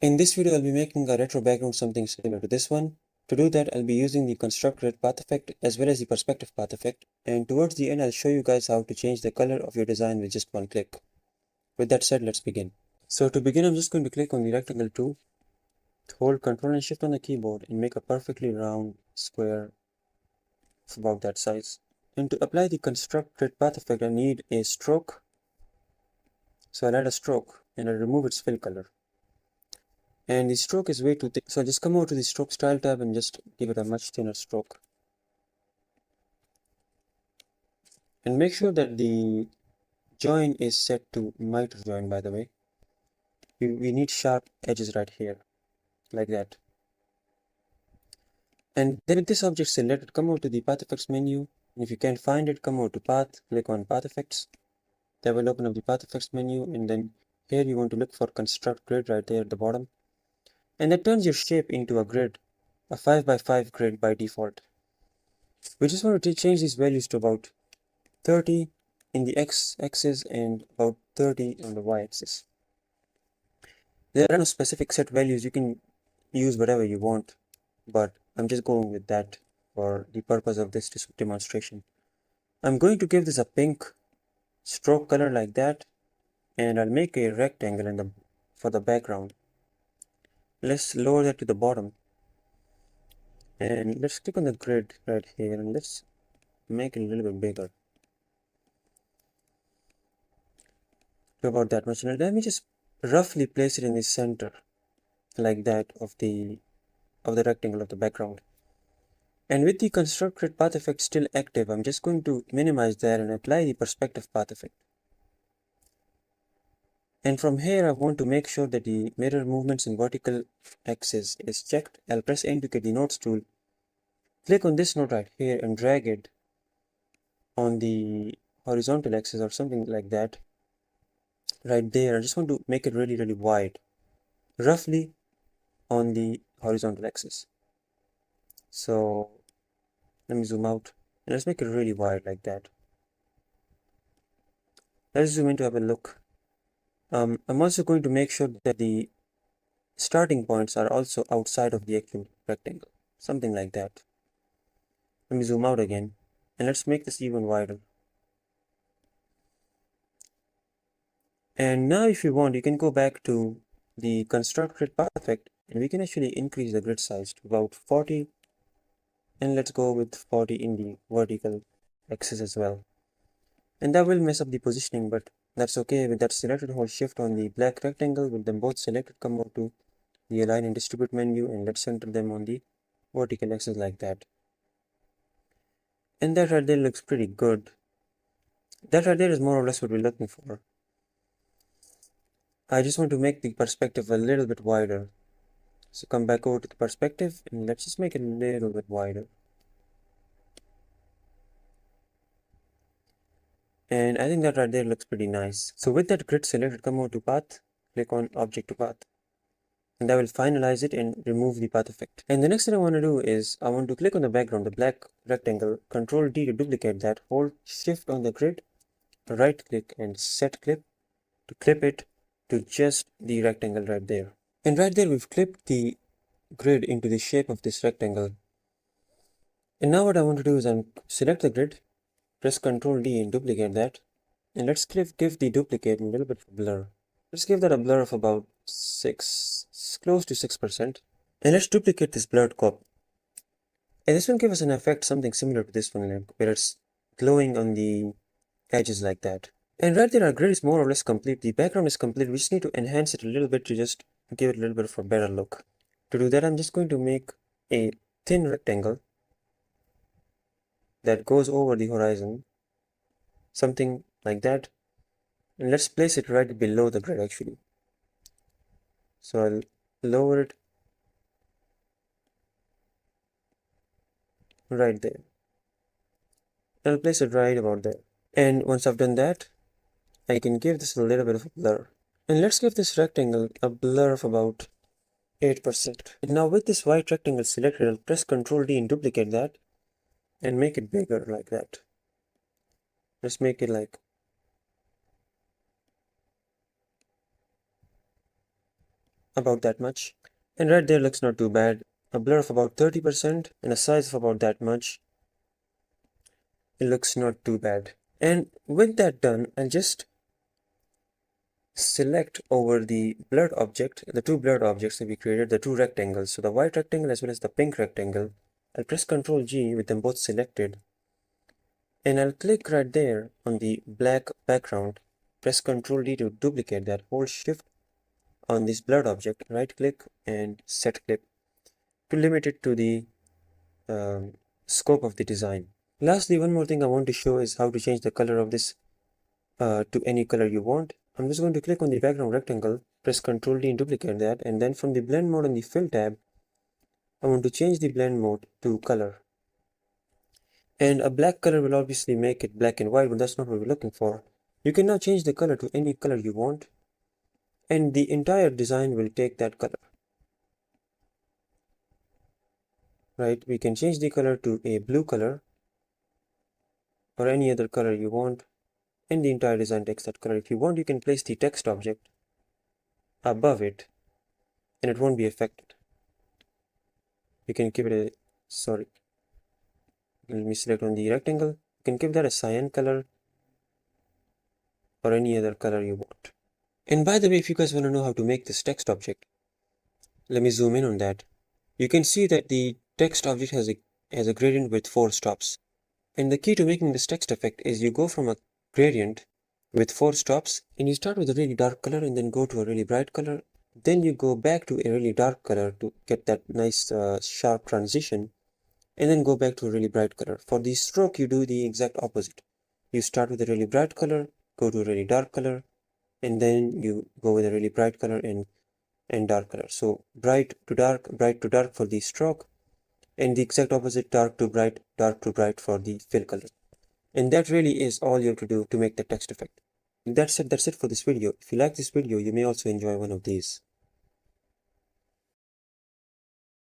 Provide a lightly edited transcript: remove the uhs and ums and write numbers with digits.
In this video, I'll be making a retro background something similar to this one. To do that, I'll be using the construct grid path effect as well as the perspective path effect. And towards the end, I'll show you guys how to change the color of your design with just one click. With that said, let's begin. So to begin, I'm just going to click on the rectangle tool, hold Ctrl and Shift on the keyboard and make a perfectly round square of about that size. And to apply the construct grid path effect, I need a stroke. So I'll add a stroke and I'll remove its fill color. And the stroke is way too thick, so just come over to the stroke style tab and just give it a much thinner stroke. And make sure that the join is set to miter join, by the way. We need sharp edges right here, like that. And then with this object selected, come over to the path effects menu. And if you can't find it, come over to path, click on path effects. That will open up the path effects menu, and then here you want to look for construct grid right there at the bottom. And that turns your shape into a grid, a 5x5 grid by default. We just want to change these values to about 30 in the x-axis and about 30 on the y-axis. There are no specific set values, you can use whatever you want, but I'm just going with that for the purpose of this demonstration. I'm going to give this a pink stroke color like that, and I'll make a rectangle for the background. Let's lower that to the bottom, and let's click on the grid right here, and let's make it a little bit bigger. About that much, and let me just roughly place it in the center like that of the rectangle of the background. And with the construct grid path effect still active, I'm just going to minimize that and apply the perspective path effect. And from here, I want to make sure that the mirror movements in vertical axis is checked. I'll press N to get the nodes tool, click on this node right here and drag it on the horizontal axis or something like that right there. I just want to make it really wide, roughly on the horizontal axis. So let me zoom out and let's make it really wide like that. Let's zoom in to have a look. I'm also going to make sure that the starting points are also outside of the actual rectangle, something like that. Let me zoom out again and let's make this even wider. And now if you want, you can go back to the construct grid path effect and we can actually increase the grid size to about 40, and let's go with 40 in the vertical axis as well. And that will mess up the positioning, but that's okay. With that selected, hold shift on the black rectangle. With them both selected, come over to the align and distribute menu and let's center them on the vertical axis like that. And that right there looks pretty good. That right there is more or less what we're looking for. I just want to make the perspective a little bit wider. So come back over to the perspective and let's just make it a little bit wider. And I think that right there looks pretty nice. So with that grid selected, come over to path, click on object to path. And I will finalize it and remove the path effect. And the next thing I want to do is I want to click on the background, the black rectangle, Ctrl D to duplicate that, hold shift on the grid, right click and set clip to clip it to just the rectangle right there. And right there we've clipped the grid into the shape of this rectangle. And now what I want to do is select the grid, press Ctrl D and duplicate that. And let's give the duplicate a little bit of blur. Let's give that a blur of about 6, close to 6%. And let's duplicate this blurred copy. And this will give us an effect something similar to this one, where it's glowing on the edges like that. And right there, our grid is more or less complete. The background is complete. We just need to enhance it a little bit to just give it a little bit of a better look. To do that, I'm just going to make a thin rectangle that goes over the horizon, something like that. And let's place it right below the grid actually. So I'll lower it right there. I'll place it right about there. And once I've done that, I can give this a little bit of a blur. And let's give this rectangle a blur of about 8%. And now with this white rectangle selected, I'll press Ctrl D and duplicate that and make it bigger like that. Let's make it like about that much. And right there looks not too bad. A blur of about 30% and a size of about that much. It looks not too bad. And with that done, I'll just select over the blurred object, the two blurred objects that we created, the two rectangles. So the white rectangle as well as the pink rectangle. I'll press Ctrl G with them both selected. And I'll click right there on the black background. Press Ctrl D to duplicate that. Hold Shift on this blurred object. Right click and set clip to limit it to the scope of the design. Lastly, one more thing I want to show is how to change the color of this to any color you want. I'm just going to click on the background rectangle, press Ctrl D and duplicate that, and then from the blend mode on the fill tab, I want to change the blend mode to color. And a black color will obviously make it black and white, but that's not what we're looking for. You can now change the color to any color you want, and the entire design will take that color. Right, we can change the color to a blue color or any other color you want, and the entire design takes that color. If you want, you can place the text object above it and it won't be affected. You can give it a, sorry, let me select on the rectangle. You can give that a cyan color or any other color you want. And by the way, if you guys want to know how to make this text object, let me zoom in on that. You can see that the text object has a gradient with 4 stops. And the key to making this text effect is you go from a gradient with 4 stops and you start with a really dark color and then go to a really bright color. Then you go back to a really dark color to get that nice sharp transition, and then go back to a really bright color. For the stroke, you do the exact opposite. You start with a really bright color, go to a really dark color, and then you go with a really bright color and dark color. So bright to dark for the stroke, and the exact opposite, dark to bright for the fill color. And that really is all you have to do to make the text effect. That's it for this video. If you like this video, you may also enjoy one of these.